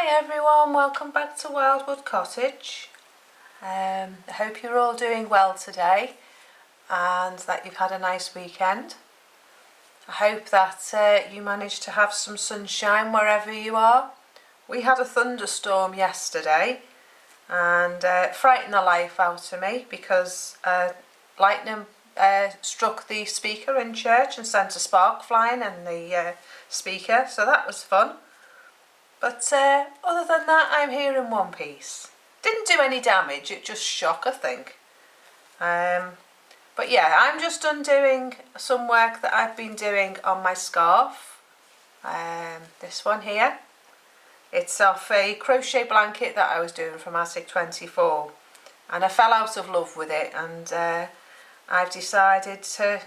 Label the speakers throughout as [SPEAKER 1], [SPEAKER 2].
[SPEAKER 1] Hi everyone, welcome back to Wildwood Cottage. I hope you're all doing well today and that you've had a nice weekend. I hope that you managed to have some sunshine wherever you are. We had a thunderstorm yesterday and frightened the life out of me because lightning struck the speaker in church and sent a spark flying in the speaker, so that was fun. But other than that, I'm here in one piece. Didn't do any damage, it just shook, I think. But yeah, I'm just undoing some work that I've been doing on my scarf. This one here. It's off a crochet blanket that I was doing from Attic 24. And I fell out of love with it, and I've decided to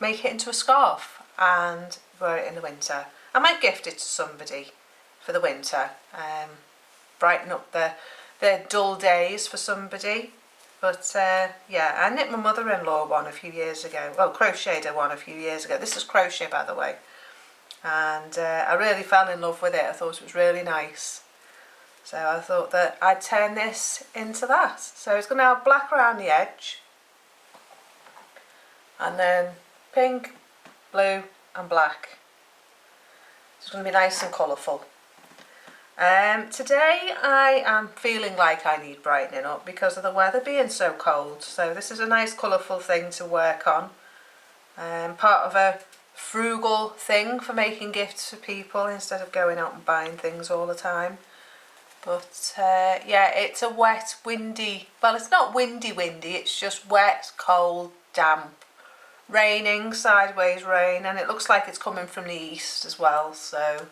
[SPEAKER 1] make it into a scarf and wear it in the winter. I might gift it to somebody for the winter, brighten up their dull days for somebody. But yeah, I knit my mother-in-law one a few years ago, well, crocheted her one a few years ago. This is crochet, by the way, and I really fell in love with it. I thought it was really nice, so I thought that I'd turn this into that. So it's going to have black around the edge and then pink, blue and black. It's going to be nice and colourful. Today I am feeling like I need brightening up because of the weather being so cold, so this is a nice colourful thing to work on. Part of a frugal thing for making gifts for people instead of going out and buying things all the time. But yeah, it's a wet, windy, well, it's not windy, it's just wet, cold, damp, raining, sideways rain, and it looks like it's coming from the east as well, so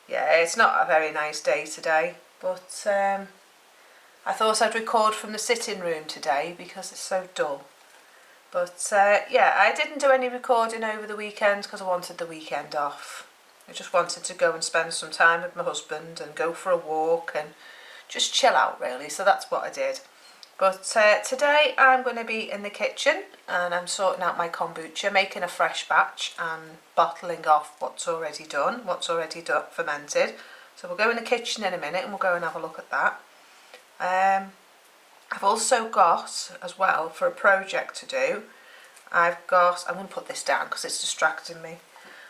[SPEAKER 1] yeah, it's not a very nice day today, but I thought I'd record from the sitting room today because it's so dull. But yeah, I didn't do any recording over the weekend because I wanted the weekend off. I just wanted to go and spend some time with my husband and go for a walk and just chill out really, so that's what I did. But today I'm going to be in the kitchen and I'm sorting out my kombucha, making a fresh batch and bottling off what's already done, fermented. So we'll go in the kitchen in a minute and we'll go and have a look at that. I've also got, as well, for a project to do, I'm going to put this down because it's distracting me.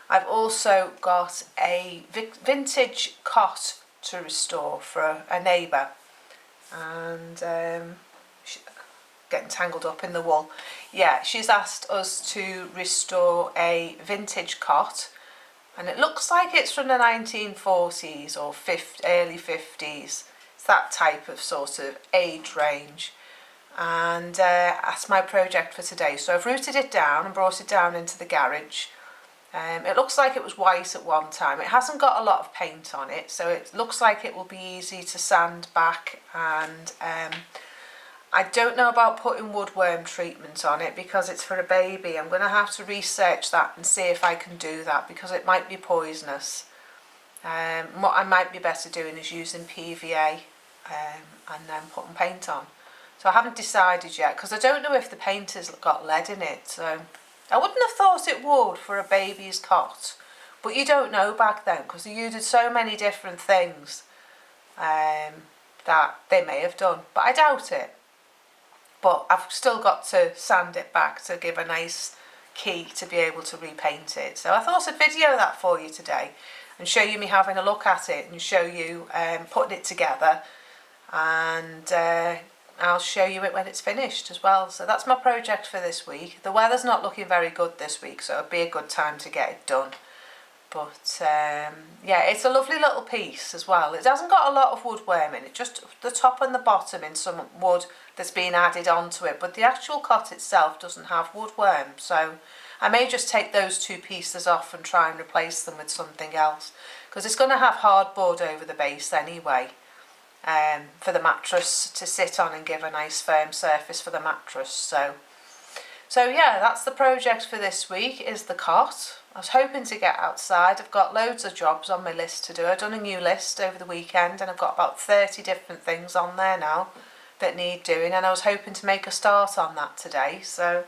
[SPEAKER 1] I've also got a vintage cot to restore for a neighbour, and getting tangled up in the wool. Yeah, she's asked us to restore a vintage cot, and it looks like it's from the 1940s or early 50s. It's that type of sort of age range, and that's my project for today. So I've rooted it down and brought it down into the garage. It looks like it was white at one time. It hasn't got a lot of paint on it, so it looks like it will be easy to sand back, and I don't know about putting woodworm treatment on it because it's for a baby. I'm going to have to research that and see if I can do that because it might be poisonous. What I might be better doing is using PVA and then putting paint on. So I haven't decided yet because I don't know if the paint has got lead in it. So I wouldn't have thought it would for a baby's cot, but you don't know back then because they used so many different things that they may have done, but I doubt it. But I've still got to sand it back to give a nice key to be able to repaint it. So I thought I'd video that for you today and show you me having a look at it and show you putting it together, and I'll show you it when it's finished as well. So that's my project for this week. The weather's not looking very good this week, so it'll be a good time to get it done. But yeah, it's a lovely little piece as well. It hasn't got a lot of woodworm in it, just the top and the bottom in some wood that's been added onto it, but the actual cot itself doesn't have woodworm, so I may just take those two pieces off and try and replace them with something else, because it's going to have hardboard over the base anyway, for the mattress to sit on and give a nice firm surface for the mattress. So yeah, that's the project for this week, is the cot. I was hoping to get outside. I've got loads of jobs on my list to do. I've done a new list over the weekend and I've got about 30 different things on there now that need doing, and I was hoping to make a start on that today. So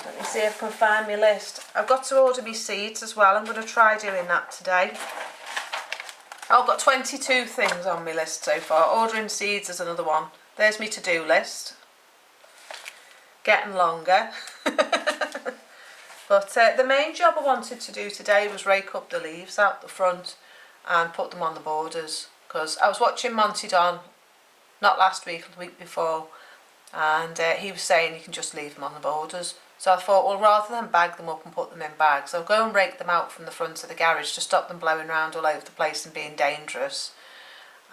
[SPEAKER 1] let me see if I can find my list. I've got to order me seeds as well. I'm going to try doing that today. I've got 22 things on my list so far. Ordering seeds is another one. There's my to-do list. Getting longer. But the main job I wanted to do today was rake up the leaves out the front and put them on the borders, because I was watching Monty Don, not last week, the week before, and he was saying you can just leave them on the borders. So I thought, well, rather than bag them up and put them in bags, I'll go and rake them out from the front of the garage to stop them blowing around all over the place and being dangerous,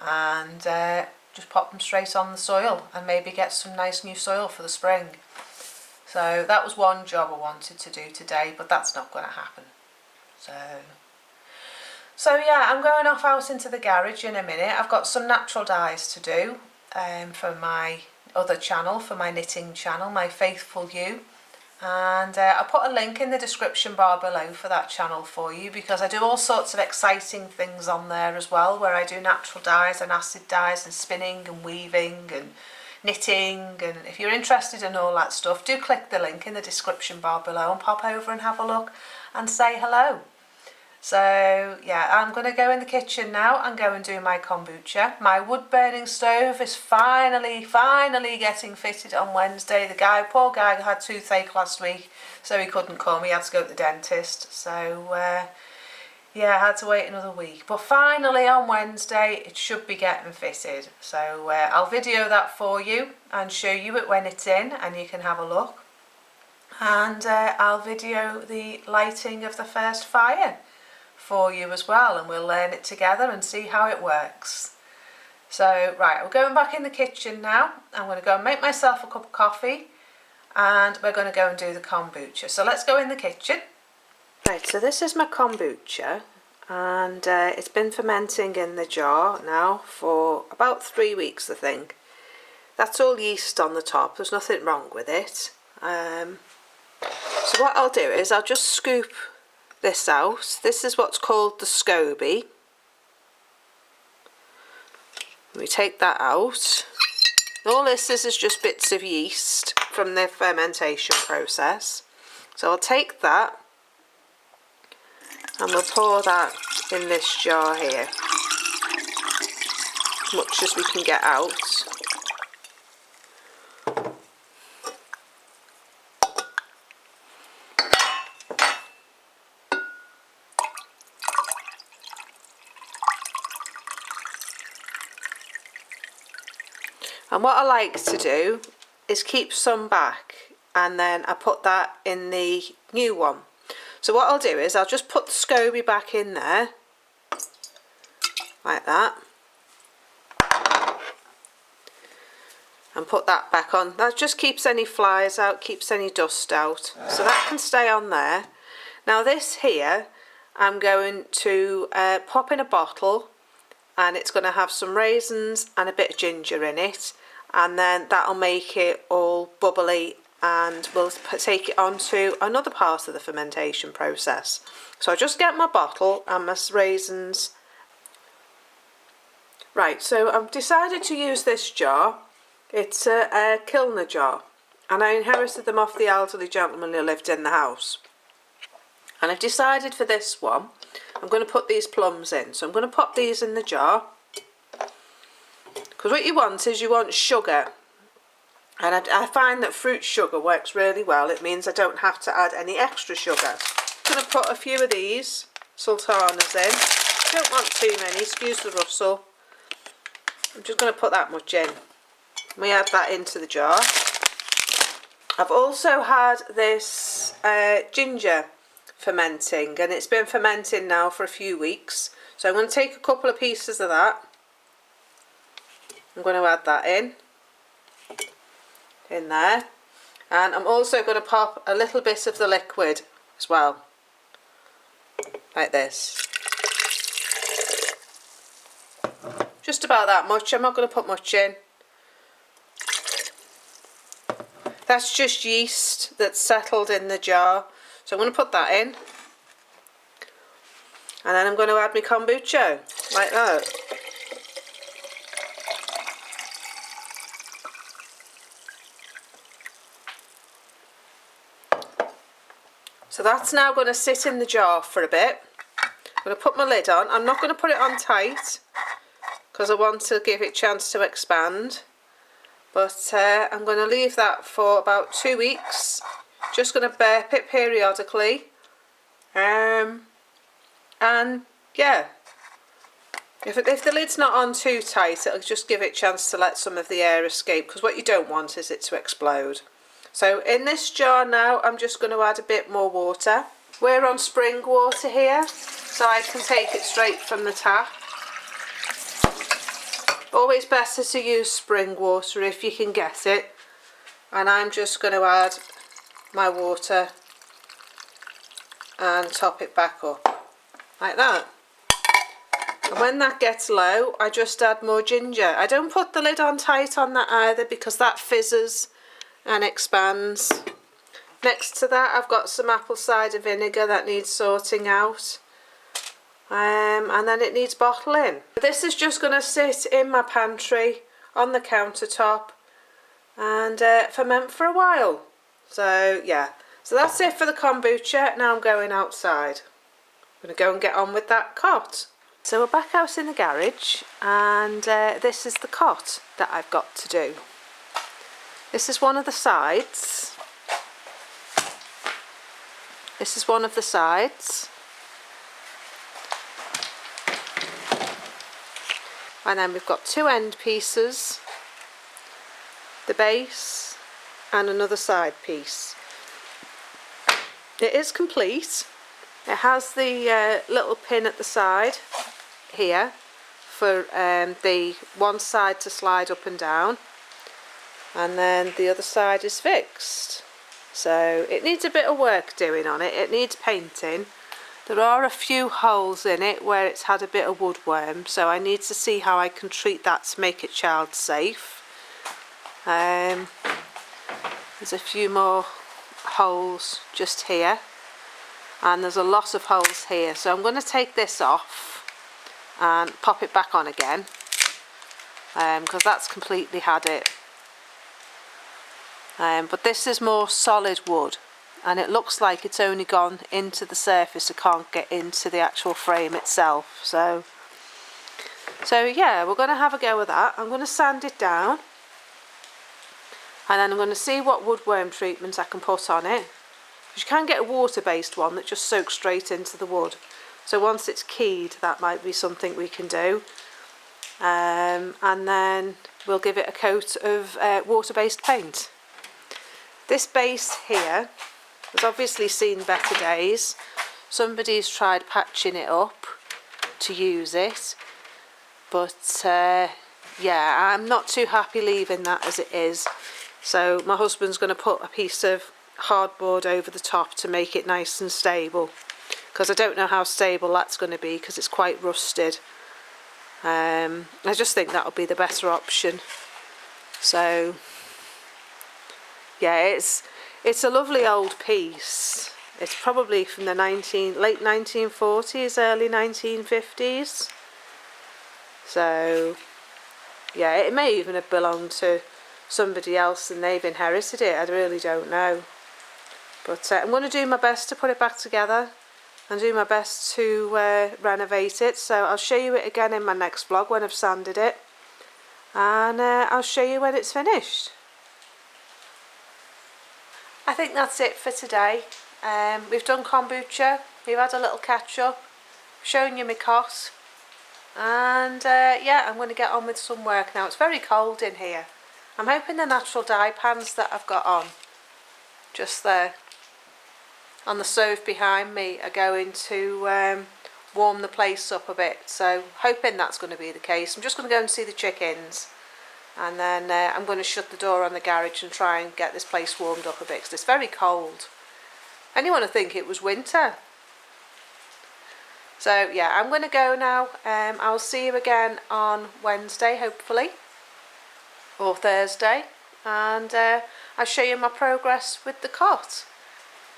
[SPEAKER 1] and just pop them straight on the soil and maybe get some nice new soil for the spring. So that was one job I wanted to do today, but that's not going to happen. So yeah, I'm going off out into the garage in a minute. I've got some natural dyes to do for my other channel, for my knitting channel, my Faithful You. And I'll put a link in the description bar below for that channel for you, because I do all sorts of exciting things on there as well, where I do natural dyes and acid dyes and spinning and weaving and knitting. And if you're interested in all that stuff, do click the link in the description bar below and pop over and have a look and say hello. So yeah, I'm going to go in the kitchen now and go and do my kombucha. My wood burning stove is finally getting fitted on Wednesday. Poor guy had toothache last week, so he couldn't come. He had to go to the dentist. So yeah, I had to wait another week. But finally on Wednesday it should be getting fitted. So I'll video that for you and show you it when it's in, and you can have a look. And I'll video the lighting of the first fire for you as well, and we'll learn it together and see how it works. So right, we're going back in the kitchen now. I'm going to go and make myself a cup of coffee, and we're going to go and do the kombucha. So let's go in the kitchen. Right, so this is my kombucha, and it's been fermenting in the jar now for about 3 weeks, I think. That's all yeast on the top, there's nothing wrong with it. So what I'll do is I'll just scoop this out. This is what's called the SCOBY. We take that out. All this is just bits of yeast from the fermentation process. So I'll take that and we'll pour that in this jar here, as much as we can get out. And what I like to do is keep some back, and then I put that in the new one. So what I'll do is I'll just put the SCOBY back in there, like that, and put that back on. That just keeps any flies out, keeps any dust out, so that can stay on there. Now this here I'm going to pop in a bottle, and it's going to have some raisins and a bit of ginger in it, and then that'll make it all bubbly, and we'll take it on to another part of the fermentation process. So I just get my bottle and my raisins. Right, so I've decided to use this jar. It's a Kilner jar, and I inherited them off the elderly gentleman who lived in the house. And I've decided for this one I'm going to put these plums in. So I'm going to pop these in the jar, because what you want is you want sugar, and I find that fruit sugar works really well. It means I don't have to add any extra sugar. I'm going to put a few of these sultanas in. Don't want too many, excuse the rustle. I'm just going to put that much in. We add that into the jar. I've also had this ginger fermenting, and it's been fermenting now for a few weeks, so I'm going to take a couple of pieces of that. I'm going to add that in there, and I'm also going to pop a little bit of the liquid as well, like this. Just about that much. I'm not going to put much in. That's just yeast that's settled in the jar. So I'm going to put that in, and then I'm going to add my kombucha, like that. So that's now going to sit in the jar for a bit, going to put my lid on. I'm not going to put it on tight because I want to give it a chance to expand. But I'm going to leave that for about 2 weeks. Just going to burp it periodically. And yeah, if the lid's not on too tight, it'll just give it a chance to let some of the air escape, because what you don't want is it to explode. So in this jar now, I'm just going to add a bit more water. We're on spring water here, so I can take it straight from the tap. Always better to use spring water if you can get it. And I'm just going to add my water and top it back up like that. And when that gets low, I just add more ginger. I don't put the lid on tight on that either, because that fizzes and expands. Next to that, I've got some apple cider vinegar that needs sorting out. And then it needs bottling. This is just going to sit in my pantry on the countertop and ferment for a while. So yeah, so that's it for the kombucha. Now I'm going outside. I'm going to go and get on with that cot. So we're back out in the garage, and this is the cot that I've got to do. This is one of the sides. This is one of the sides. And then we've got 2 end pieces, the base and another side piece. It is complete. It has the little pin at the side here for the one side to slide up and down, and then the other side is fixed. So it needs a bit of work doing on it. It needs painting. There are a few holes in it where it's had a bit of woodworm, so I need to see how I can treat that to make it child safe. There's a few more holes just here, and there's a lot of holes here, so I'm going to take this off and pop it back on again, because that's completely had it. But this is more solid wood, and it looks like it's only gone into the surface. It can't get into the actual frame itself. So yeah, we're going to have a go with that. I'm going to sand it down, and then I'm going to see what woodworm treatment I can put on it. You can get a water-based one that just soaks straight into the wood. So once it's keyed, that might be something we can do. And then we'll give it a coat of water-based paint. This base here has obviously seen better days. Somebody's tried patching it up to use it, but yeah, I'm not too happy leaving that as it is. So my husband's going to put a piece of hardboard over the top to make it nice and stable, because I don't know how stable that's going to be because it's quite rusted. I just think that'll be the better option. So yeah, it's a lovely old piece. It's probably from the late 1940s, early 1950s. So yeah, it may even have belonged to somebody else and they've inherited it. I really don't know. But I'm going to do my best to put it back together and do my best to renovate it. So I'll show you it again in my next vlog when I've sanded it, and I'll show you when it's finished. I think that's it for today. We've done kombucha, we've had a little catch up, shown you my cot, and yeah, I'm going to get on with some work now. It's very cold in here. I'm hoping the natural dye pans that I've got on just there on the stove behind me are going to warm the place up a bit, so hoping that's going to be the case. I'm just going to go and see the chickens, and then I'm going to shut the door on the garage and try and get this place warmed up a bit because it's very cold. Anyone would think it was winter. So yeah, I'm going to go now. I'll see you again on Wednesday hopefully, or Thursday, and I'll show you my progress with the cot.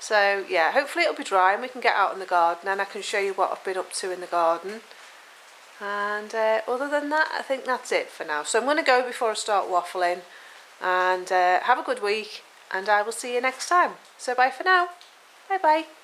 [SPEAKER 1] So yeah, hopefully it'll be dry and we can get out in the garden and I can show you what I've been up to in the garden. And other than that, I think that's it for now. So I'm going to go before I start waffling, and have a good week, and I will see you next time. So bye for now. Bye bye.